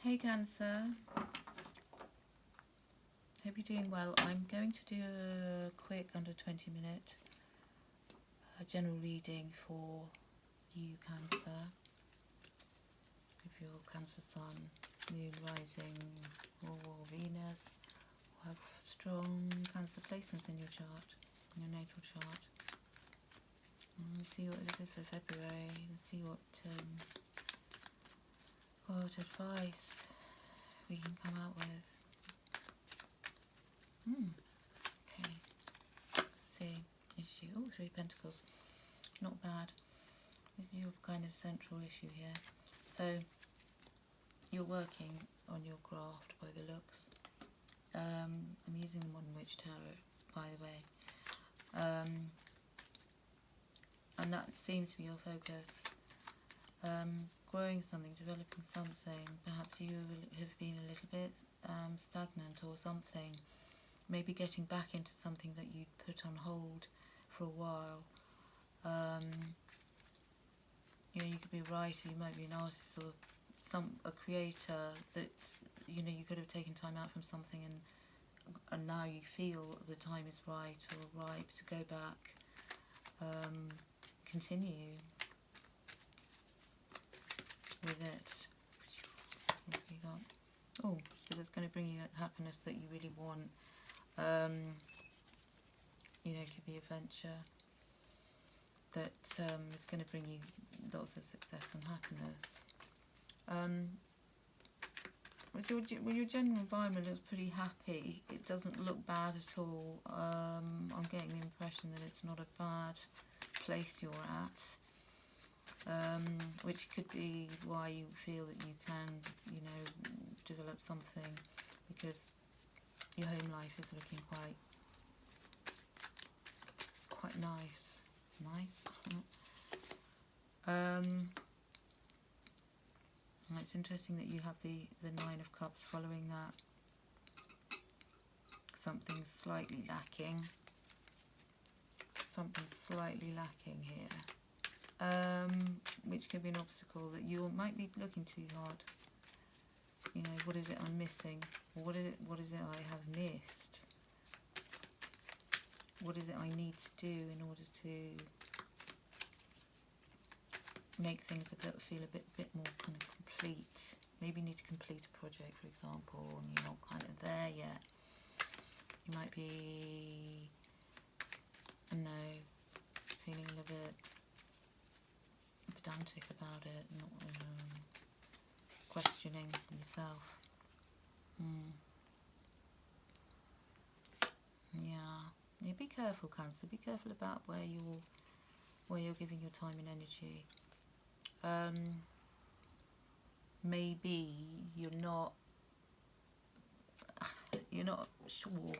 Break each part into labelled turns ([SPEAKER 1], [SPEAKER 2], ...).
[SPEAKER 1] Hey Cancer, hope you're doing well. I'm going to do a quick under 20-minute general reading for you Cancer, if your Cancer Sun, Moon, Rising, or Venus, or have strong Cancer placements in your chart, in your natal chart. Let's see what this is for February. Let's see what advice we can come out with. Okay, let's see. Issue. Oh, Three of Pentacles. Not bad. This is your kind of central issue here. So you're working on your craft by the looks. I'm using the Modern Witch Tarot, by the way, and that seems to be your focus. Growing something, developing something. Perhaps you have been a little bit stagnant or something. Maybe getting back into something that you'd put on hold for a while. You know, you could be a writer, you might be an artist, or a creator that you know you could have taken time out from something, and now you feel the time is right or ripe to go back, continue with it. What have you got? Oh, because it's going to bring you happiness that you really want. You know, it could be a venture that is going to bring you lots of success and happiness. So your general environment looks pretty happy. It doesn't look bad at all. I'm getting the impression that it's not a bad place you're at, which could be why you feel that you can, you know, develop something, because your home life is looking quite nice. It's interesting that you have the Nine of Cups following that. Something's slightly lacking. Something's slightly lacking here, which could be an obstacle that you might be looking too hard. You know, what is it I'm missing? What is it I have missed? What is it I need to do in order to make things feel a bit more kind of complete? Maybe you need to complete a project, for example, and you're not kind of there yet. You might be, I don't know, feeling a little bit pedantic about it, not questioning yourself. Yeah, be careful, Cancer. Be careful about where you're giving your time and energy. Maybe you're not sure,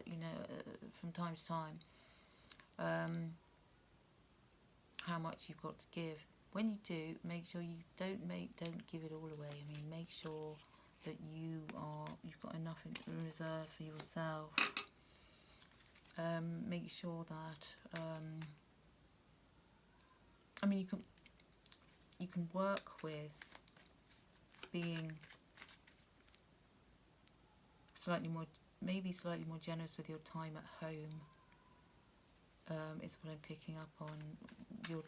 [SPEAKER 1] you know, from time to time, how much you've got to give. When you do, make sure you don't give it all away. I mean, make sure that you've got enough in reserve for yourself. Make sure that I mean, you can work with being maybe slightly more generous with your time at home. Is what I'm picking up on. Your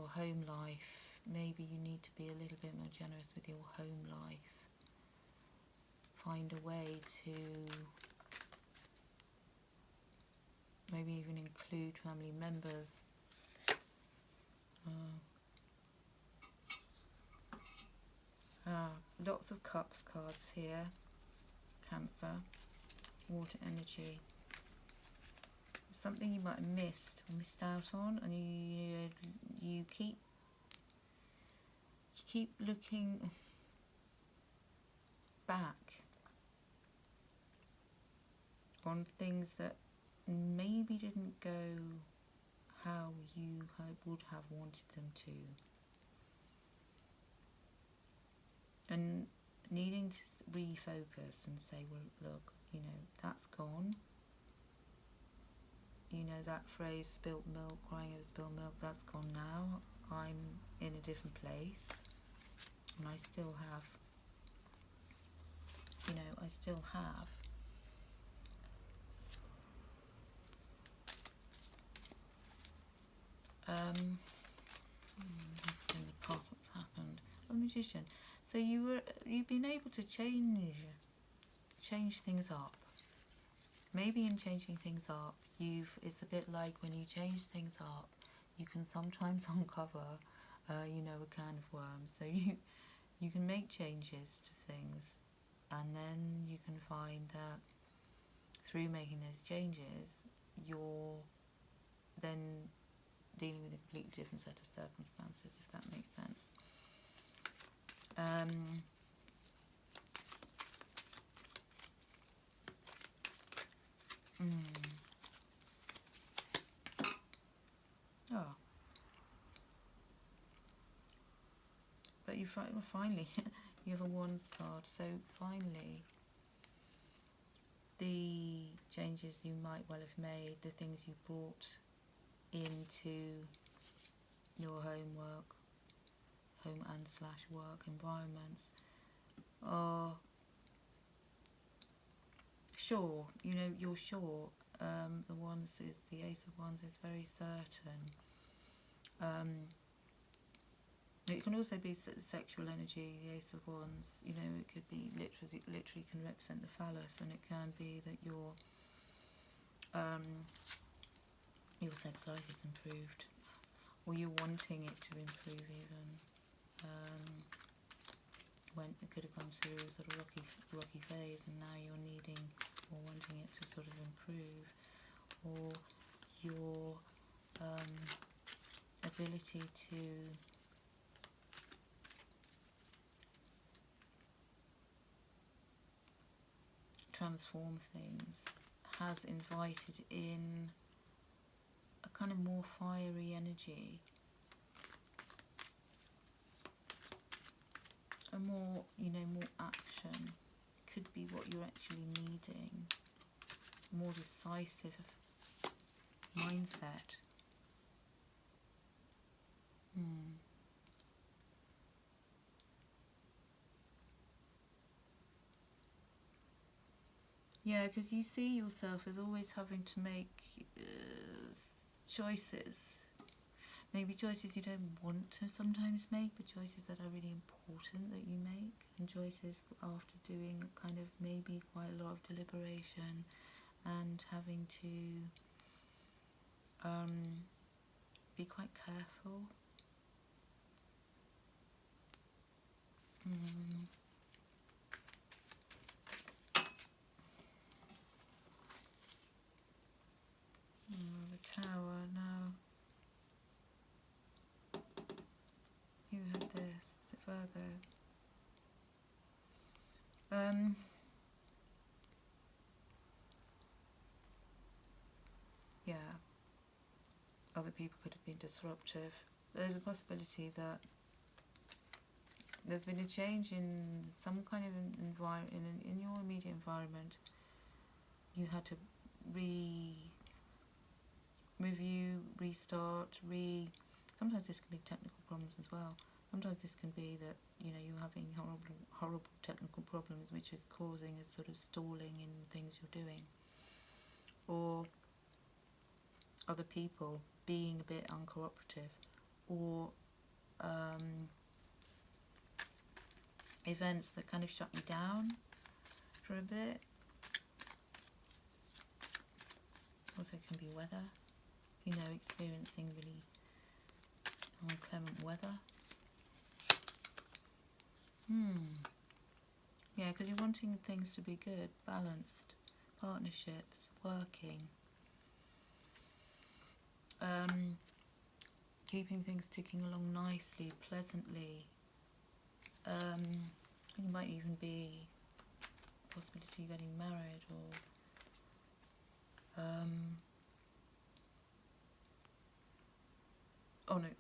[SPEAKER 1] home life. Maybe you need to be a little bit more generous with your home life. Find a way to maybe even include family members. Lots of Cups cards here, Cancer. Water energy. Something you might have missed out on, and you keep looking back on things that maybe didn't go how you would have wanted them to, and needing to refocus and say, well, look, you know, that's gone. You know, that phrase, spilt milk, crying over spilled milk, that's gone now. I'm in a different place, and I still have you know, I still have. In the past, what's happened? A magician. So you've been able to change things up. Maybe in changing things up, it's a bit like when you change things up, you can sometimes uncover, you know, a can of worms. So you can make changes to things, and then you can find that through making those changes, you're then dealing with a completely different set of circumstances, if that makes sense. Oh, but you finally you have a Wands card. So finally, the changes you might well have made, the things you brought into your home and / work environments are sure, you know, you're sure. The Ace of Wands is very certain. It can also be sexual energy, the Ace of Wands, you know, it could be literally can represent the phallus, and it can be that your sex life is improved, or you're wanting it to improve even. When it could have gone through a sort of rocky phase, and now you're needing or wanting it to sort of improve, or your ability to transform things has invited in a kind of more fiery energy, a more, you know, more action. Could be what you're actually needing, more decisive mindset. Yeah, because you see yourself as always having to make choices. Maybe choices you don't want to sometimes make, but choices that are really important that you make, and choices after doing kind of maybe quite a lot of deliberation and having to be quite careful. The Tower now. Who had this? Was it Virgo? Yeah. Other people could have been disruptive. There's a possibility that there's been a change in some kind of environment, in your immediate environment. You had to review, restart, sometimes this can be technical problems as well. Sometimes this can be that, you know, you're having horrible technical problems which is causing a sort of stalling in things you're doing, or other people being a bit uncooperative, or events that kind of shut you down for a bit. Also can be weather, you know, experiencing really inclement weather. Yeah, because you're wanting things to be good, balanced, partnerships, working, keeping things ticking along nicely, pleasantly. You might even be a possibility of getting married, or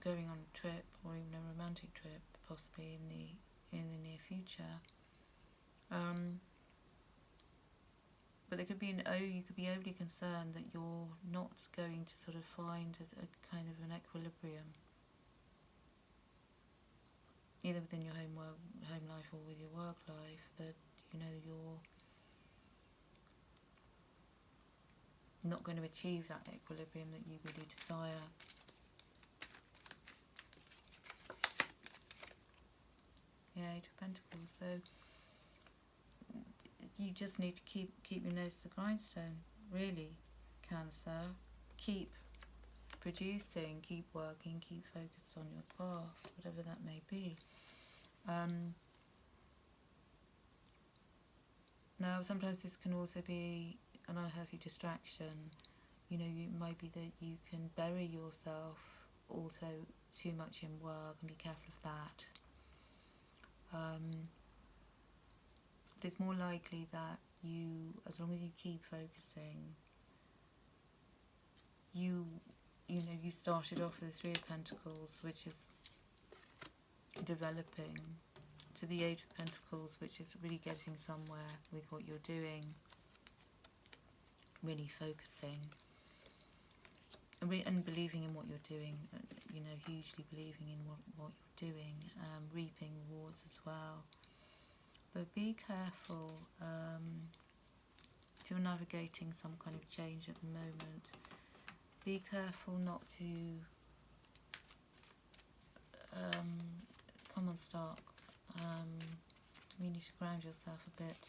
[SPEAKER 1] going on a trip, or even a romantic trip, possibly in the near future. But there could be you could be overly concerned that you're not going to sort of find a kind of an equilibrium, either within your home life or with your work life, that, you know, you're not going to achieve that equilibrium that you really desire. Yeah, Eight of Pentacles. So you just need to keep your nose to the grindstone, really, Cancer. Keep producing, keep working, keep focused on your path, whatever that may be. Now, sometimes this can also be an unhealthy distraction. You know, it might be that you can bury yourself also too much in work, and be careful of that. But it's more likely that you, as long as you keep focusing, you know, you started off with the Three of Pentacles, which is developing, to the Eight of Pentacles, which is really getting somewhere with what you're doing, really focusing, and believing in what you're doing, you know, hugely believing in what you're doing, reaping rewards as well. But be careful if you're navigating some kind of change at the moment. Be careful not to come unstuck. You need to ground yourself a bit.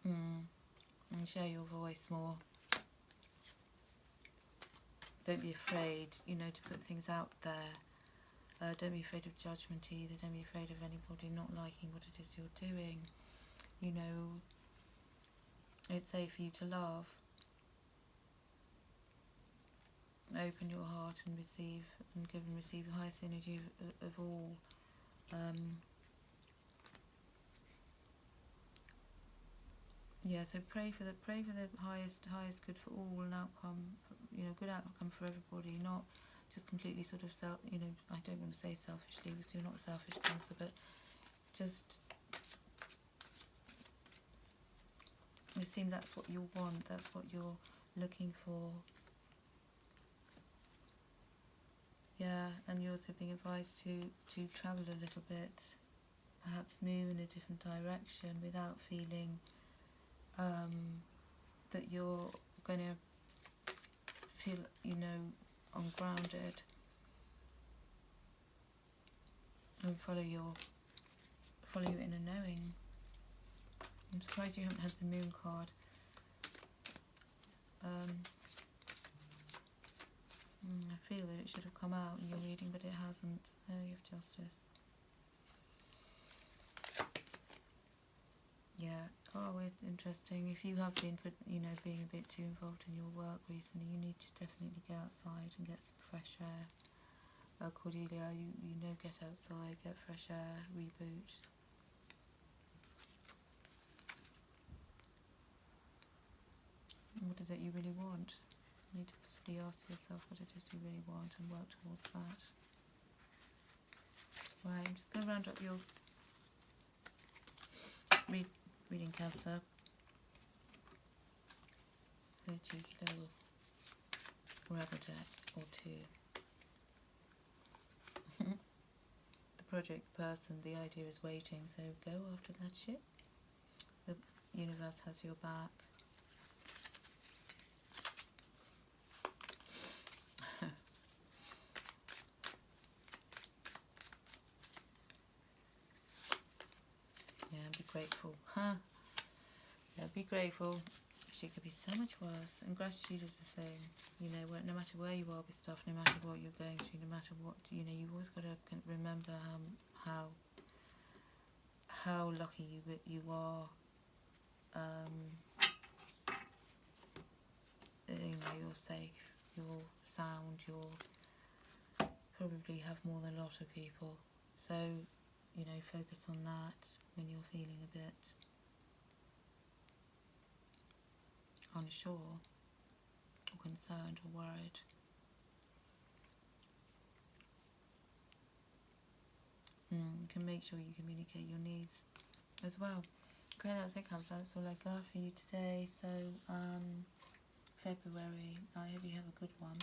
[SPEAKER 1] And share your voice more. Don't be afraid, you know, to put things out there. Don't be afraid of judgment either. Don't be afraid of anybody not liking what it is you're doing. You know, it's safe for you to love. Open your heart and receive, and give and receive the highest energy of all. Yeah, so pray for the highest good for all, and outcome, you know, good outcome for everybody, not just completely sort of you know, I don't want to say selfishly, because you're not a selfish Cancer, but just, it seems that's what you want, that's what you're looking for. Yeah, and you're also being advised to travel a little bit, perhaps move in a different direction without feeling that you're going to feel, you know, ungrounded, and follow your inner knowing. I'm surprised you haven't had the Moon card. I feel that it should have come out in your reading, but it hasn't. Oh, you have Justice. Yeah. Oh, it's interesting. If you have been, you know, being a bit too involved in your work recently, you need to definitely get outside and get some fresh air. Cordelia, you know, get outside, get fresh air, reboot. What is it you really want? You need to possibly ask yourself what it is you really want and work towards that. Right, I'm just going to round up your reading, Cancer. A cheeky little rubber deck or two. The project person, the idea is waiting, so go after that shit. The universe has your back. Yeah, be grateful. Yeah, be grateful. She could be so much worse, and gratitude is the same. You know, no matter where you are with stuff, no matter what you're going through, no matter what, you know, you've always got to remember how lucky you are. You know, you're safe, you're sound, you're probably have more than a lot of people. So, you know, focus on that when you're feeling a bit unsure or concerned or worried. You can make sure you communicate your needs as well. Okay, that's it, Cancer. That's all I got for you today. So, February, I hope you have a good one.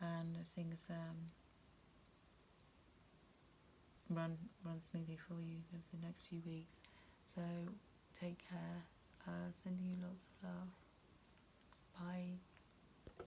[SPEAKER 1] And things run smoothly for you over the next few weeks. So take care. Sending you